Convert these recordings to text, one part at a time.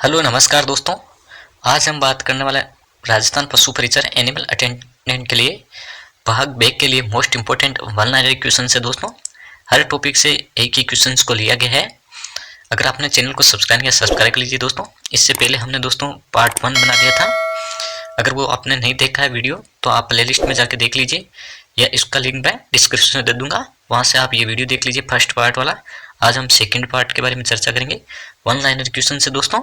Hello नमस्कार दोस्तों। आज हम बात करने वाले राजस्थान पशु परिचर एनिमल अटेंडेंट के लिए भाग बे के लिए most important one liner question है दोस्तों। हर टॉपिक से एक ही क्वेश्चन को लिया गया है। अगर आपने चैनल को सब्सक्राइब किया सब्सक्राइब कर लीजिए दोस्तों। इससे पहले हमने दोस्तों पार्ट 1 बना दिया था। अगर वो आपने नहीं देखा है वीडियो तो आप प्ले लिस्ट में जाके देख लीजिए या इसका लिंक मैं डिस्क्रिप्शन में दे दूंगा, वहाँ से आप ये वीडियो देख लीजिए फर्स्ट पार्ट वाला। आज हम सेकंड पार्ट के बारे में चर्चा करेंगे। वन लाइनर क्वेश्चन से दोस्तों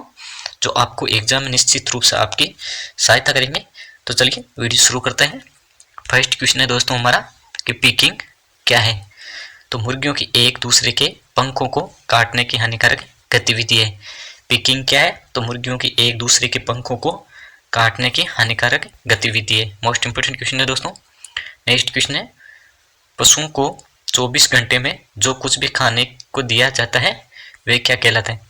जो आपको एग्जाम में निश्चित रूप से आपकी सहायता करेंगे। तो चलिए वीडियो शुरू करते हैं। फर्स्ट क्वेश्चन है दोस्तों हमारा कि पिकिंग क्या है। तो मुर्गियों की एक दूसरे के पंखों को काटने की हानिकारक गतिविधि है। पिकिंग क्या है? तो मुर्गियों की एक दूसरे के पंखों को काटने की हानिकारक गतिविधि है। मोस्ट इंपोर्टेंट क्वेश्चन है दोस्तों। नेक्स्ट क्वेश्चन है पशुओं को 24 घंटे में जो कुछ भी खाने को दिया जाता है वे क्या कहलाता है?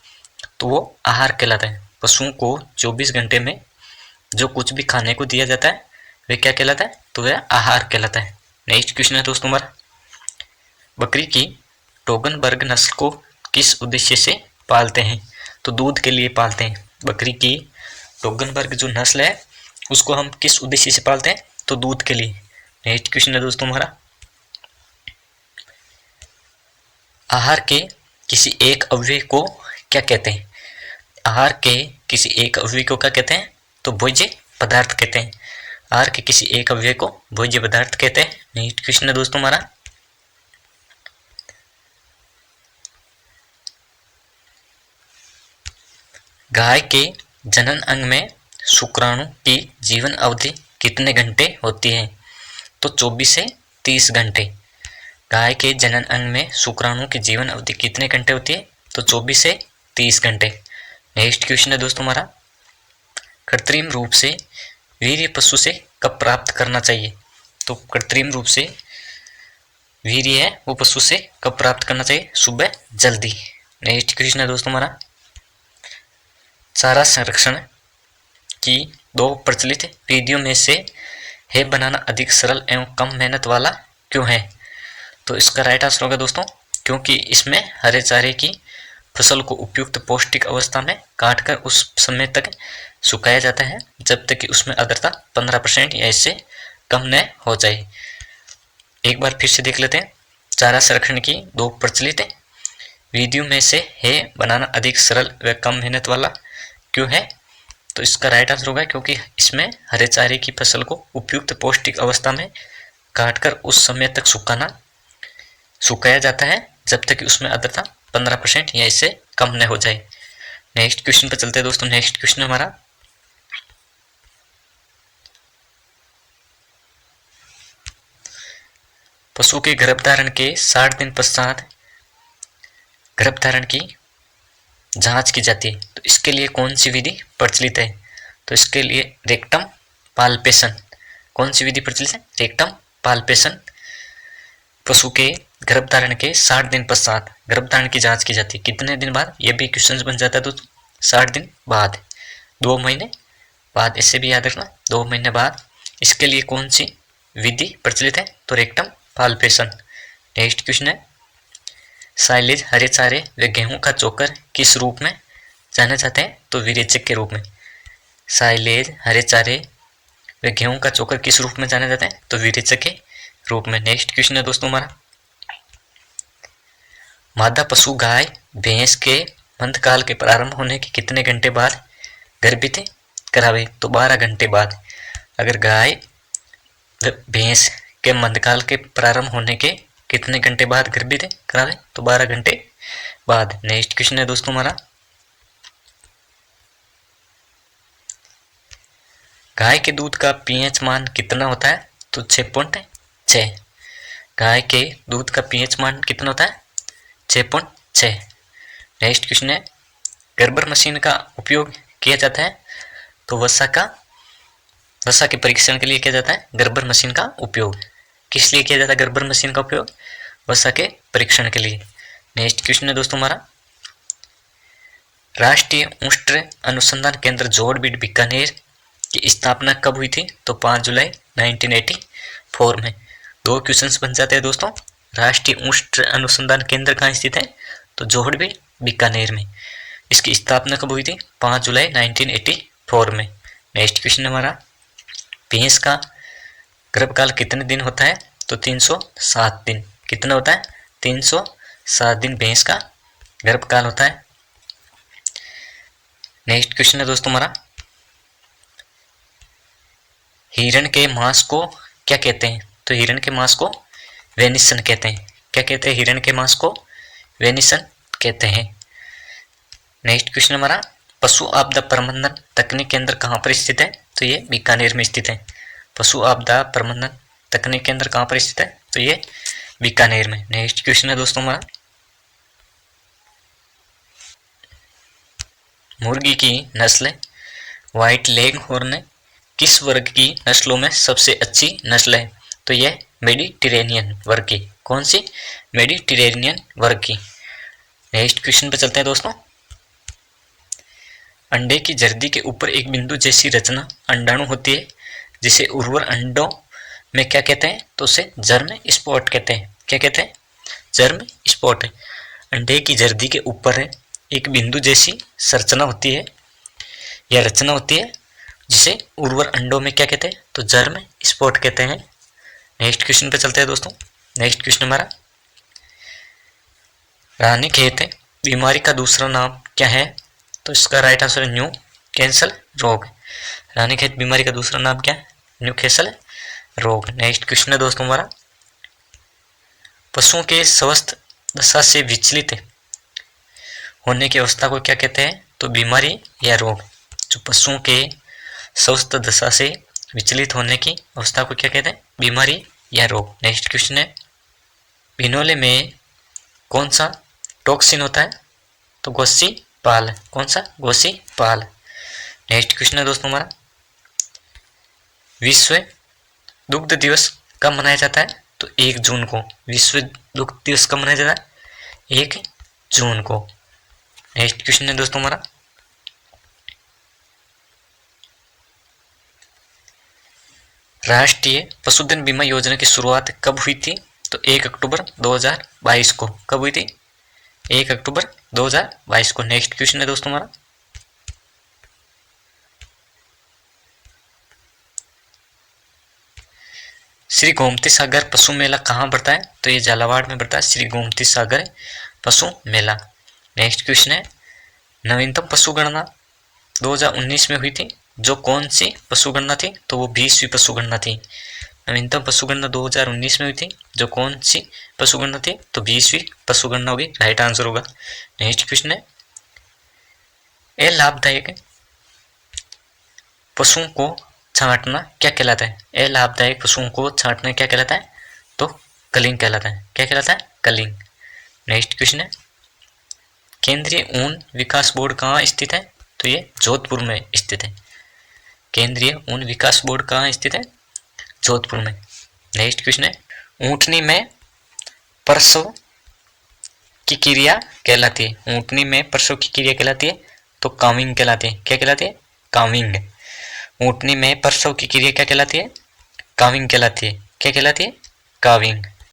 तो वो आहार कहलाता है। पशुओं को 24 घंटे में जो कुछ भी खाने को दिया जाता है वे क्या कहलाता है? तो वह आहार कहलाता है। नेक्स्ट क्वेश्चन है दोस्तों हमारा बकरी की टोगनबर्ग नस्ल को किस उद्देश्य से पालते हैं? तो दूध के लिए पालते हैं। बकरी की टोगनबर्ग जो नस्ल है उसको हम किस उद्देश्य से पालते हैं? तो दूध के लिए। नेक्स्ट क्वेश्चन है दोस्तों हमारा आहार के किसी एक अवयव को क्या कहते हैं? आहार के किसी एक अवयव को क्या कहते हैं? तो भोज्य पदार्थ कहते हैं। आहार के किसी एक अवयव को भोज्य पदार्थ कहते हैं। नेक्स्ट क्वेश्चन है दोस्तों हमारा गाय के जनन अंग में शुक्राणु की जीवन अवधि कितने घंटे होती है? तो 24 से 30 घंटे। गाय के जनन अंग में शुक्राणु की जीवन अवधि कितने घंटे होती है? तो 24 से 30 घंटे। नेक्स्ट क्वेश्चन है दोस्तों हमारा कृत्रिम रूप से वीर्य पशु से कब प्राप्त करना चाहिए? तो कृत्रिम रूप से वीर्य है वो पशु से कब प्राप्त करना चाहिए? सुबह जल्दी। नेक्स्ट क्वेश्चन है दोस्तों हमारा चारा संरक्षण की 2 प्रचलित विधियों में से है बनाना अधिक सरल एवं कम मेहनत वाला क्यों है? तो इसका राइट आंसर होगा दोस्तों क्योंकि इसमें हरे चारे की फसल को उपयुक्त पौष्टिक अवस्था में काटकर उस समय तक सुखाया जाता है जब तक कि उसमें आर्द्रता 15% या इससे कम न हो जाए। एक बार फिर से देख लेते हैं। चारा संरक्षण की 2 प्रचलित विधियों में से है बनाना अधिक सरल व कम मेहनत वाला क्यों है? तो इसका राइट आंसर होगा क्योंकि इसमें हरे चारे की फसल को उपयुक्त पौष्टिक अवस्था में काटकर उस समय तक सुखाया जाता है जब तक कि उसमें आर्द्रता 15% या इससे कम न हो जाए। नेक्स्ट क्वेश्चन पर चलते हैं दोस्तों। नेक्स्ट क्वेश्चन हमारा पशु के गर्भधारण के 60 दिन पश्चात गर्भधारण की जांच की जाती है। तो इसके लिए कौन सी विधि प्रचलित है? तो इसके लिए रेक्टम पाल्पेशन। कौन सी विधि प्रचलित है? Rectum palpation. पशु के गर्भधारण के 60 दिन पश्चात गर्भधारण की जांच की जाती है। कितने दिन बाद? ये भी क्वेश्चन बन जाता है दोस्तों। 60 दिन बाद, 2 महीने बाद, इससे भी याद रखना 2 महीने बाद। इसके लिए कौन सी विधि प्रचलित है? तो रेक्टम पाल्पेशन। नेक्स्ट क्वेश्चन है साइलेज हरे चारे व गेहूं का चोकर किस रूप में जाने जाते हैं? तो विरेचक के रूप में। साइलेज हरे चारे व गेहूं का चोकर किस रूप में जाने जाते हैं? तो विरेचक के रूप में। नेक्स्ट क्वेश्चन है दोस्तों हमारा मादा पशु गाय भैंस के मंदकाल के प्रारंभ होने के कितने घंटे बाद गर्भित करावे? तो 12 घंटे बाद। अगर गाय भैंस के मंदकाल के प्रारंभ होने के कितने घंटे बाद गर्भित करावे? तो 12 घंटे बाद। नेक्स्ट क्वेश्चन है दोस्तों हमारा गाय के दूध का पीएच मान कितना होता है? तो 6.6। गाय के दूध का पीएच मान कितना होता है? 6.6। नेक्स्ट क्वेश्चन है गर्बर मशीन का उपयोग किया जाता है? तो वसा के परीक्षण के लिए किया जाता है गर्बर मशीन का उपयोग। किस लिए किया जाता है गर्बर मशीन का उपयोग? वसा के परीक्षण के लिए। नेक्स्ट क्वेश्चन है दोस्तों हमारा राष्ट्रीय उष्ण अनुसंधान केंद्र जोड़बीड़ बीकानेर की स्थापना कब हुई थी? तो 5 जुलाई 1984 में। 2 क्वेश्चंस बन जाते हैं दोस्तों। राष्ट्रीय उष्ण अनुसंधान केंद्र कहाँ स्थित है? तो जोड़बीड़ बीकानेर में। इसकी स्थापना कब हुई थी? 5 जुलाई 1984 में। नेक्स्ट क्वेश्चन हमारा, भैंस का गर्भकाल कितने दिन होता है? तो 307 दिन। कितना होता है? 307 दिन भैंस का गर्भकाल होता है। नेक्स्ट क्वेश्चन है दोस्तों हमारा, हिरण के मांस को क्या कहते हैं? तो हिरण के मांस को वेनिसन कहते हैं। क्या कहते हैं? हिरण के मांस को वेनिसन कहते हैं। नेक्स्ट क्वेश्चन हमारा, पशु आपदा प्रबंधन तकनीक केंद्र कहाँ पर स्थित है? तो ये बीकानेर में स्थित है। पशु आपदा प्रबंधन तकनीक केंद्र कहाँ पर स्थित है? तो ये बीकानेर में। नेक्स्ट क्वेश्चन है दोस्तों हमारा, मुर्गी की नस्ल व्हाइट लेग हॉर्न किस वर्ग की नस्लों में सबसे अच्छी नस्ल है? तो यह मेडिटेरेनियन वर्ग की। कौन सी? मेडिटेरेनियन वर्ग की। नेक्स्ट क्वेश्चन पे चलते हैं दोस्तों, अंडे की जर्दी के ऊपर एक बिंदु जैसी रचना अंडाणु होती है जिसे उर्वर अंडों में क्या कहते हैं? तो उसे जर्म स्पॉट कहते हैं। क्या कहते हैं? Germ spot. अंडे की जर्दी के ऊपर एक बिंदु जैसी संरचना होती है या रचना होती है जिसे उर्वर अंडों में क्या कहते हैं? तो जर्म स्पॉट कहते हैं। नेक्स्ट क्वेश्चन पे चलते हैं दोस्तों। नेक्स्ट क्वेश्चन हमारा, रानीखेत बीमारी का दूसरा नाम क्या है? तो इसका राइट आंसर है न्यू कैंसल रोग। रानीखेत बीमारी का दूसरा नाम क्या है? न्यू कैंसल रोग। नेक्स्ट क्वेश्चन है दोस्तों हमारा, पशुओं के स्वस्थ दशा से विचलित होने की अवस्था को क्या कहते हैं? तो बीमारी या रोग। जो पशुओं के स्वस्थ दशा से विचलित होने की अवस्था को क्या कहते हैं? बीमारी या रोग। नेक्स्ट क्वेश्चन है, बिनोले में कौन सा टॉक्सिन होता है? तो गोसीपाल। कौन सा? गोसीपाल। नेक्स्ट क्वेश्चन है दोस्तों हमारा, विश्व दुग्ध दिवस कब मनाया जाता है? तो 1 जून को। विश्व दुग्ध दिवस कब मनाया जाता है? 1 जून को। नेक्स्ट क्वेश्चन है दोस्तों हमारा, राष्ट्रीय पशुधन बीमा योजना की शुरुआत कब हुई थी? तो 1 अक्टूबर 2022 को। कब हुई थी? 1 अक्टूबर 2022 को। नेक्स्ट क्वेश्चन है दोस्तों हमारा, श्री गोमती सागर पशु मेला कहाँ बढ़ता है? तो ये झालावाड़ में बढ़ता है, श्री गोमती सागर पशु मेला। नेक्स्ट क्वेश्चन है, नवीनतम पशु गणना 2019 में हुई थी, जो कौन सी पशु गणना थी? तो वो 20वीं पशु गणना थी। नवीनतम पशु गणना 2019 में हुई थी, जो कौन सी पशु गणना थी? तो 20वीं पशु गणना होगी, राइट आंसर होगा। नेक्स्ट क्वेश्चन है, ए लाभदायक पशुओं को छांटना क्या कहलाता है? ए लाभदायक पशुओं को छांटना क्या कहलाता है? तो कलिंग कहलाता है। क्या कहलाता है? कलिंग। नेक्स्ट क्वेश्चन है, केंद्रीय ऊन विकास बोर्ड कहाँ स्थित है? तो ये जोधपुर में स्थित है। केंद्रीय ऊन विकास बोर्ड कहाँ स्थित है? जोधपुर में। नेक्स्ट क्वेश्चन है, ऊंटनी में प्रसव की क्रिया कहलाती है। ऊंटनी में प्रसव की क्रिया कहलाती है तो काविंग कहलाती है। क्या कहलाती है? काविंग। ऊंटनी में प्रसव की क्रिया क्या कहलाती है? काविंग कहलाती है। क्या कहलाती है? काविंग।